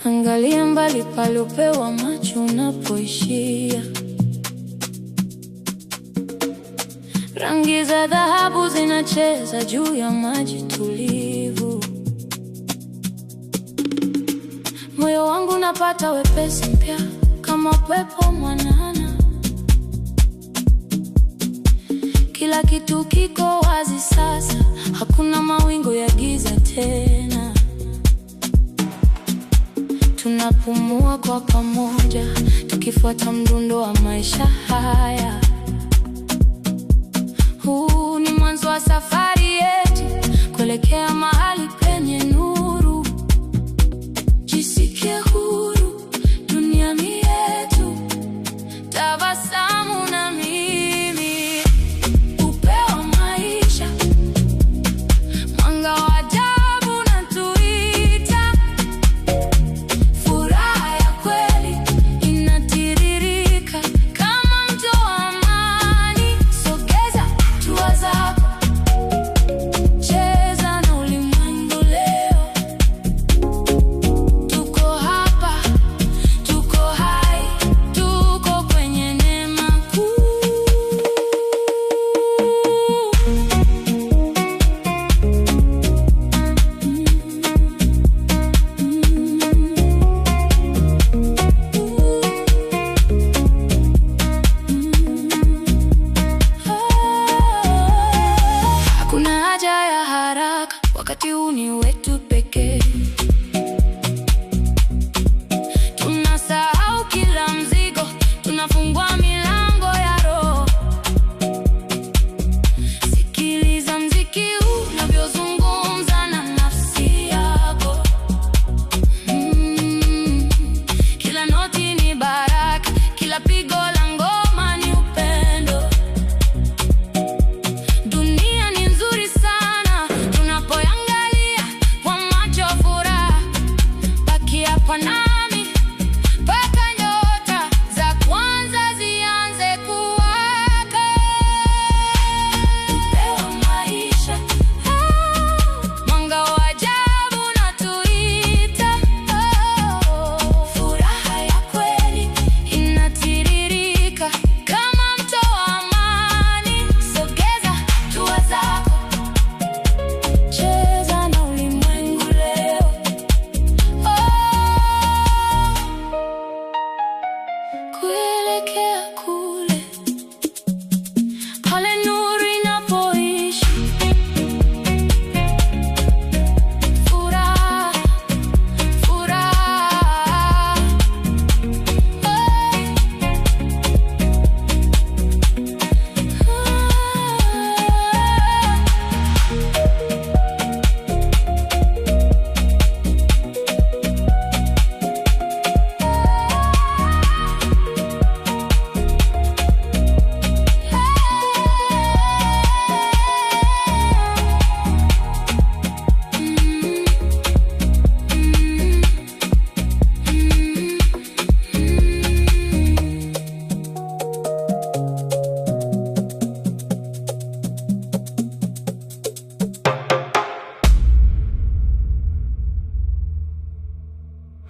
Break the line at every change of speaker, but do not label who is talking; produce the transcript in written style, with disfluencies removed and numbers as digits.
Angalia mbali pale upeo wa macho unapoishia. Rangi za dhahabu zinacheza juu ya maji tulivu. Moyo wangu unapata wepesi mpya kama upepo mwanana. Kila kitu kiko wazi sasa, hakuna mawingu ya giza tena. Tunapumua kwa pamoja, tukifuata mdundo wa maisha haya. Huu ni mwanzo wa safari yetu kuelekea mahali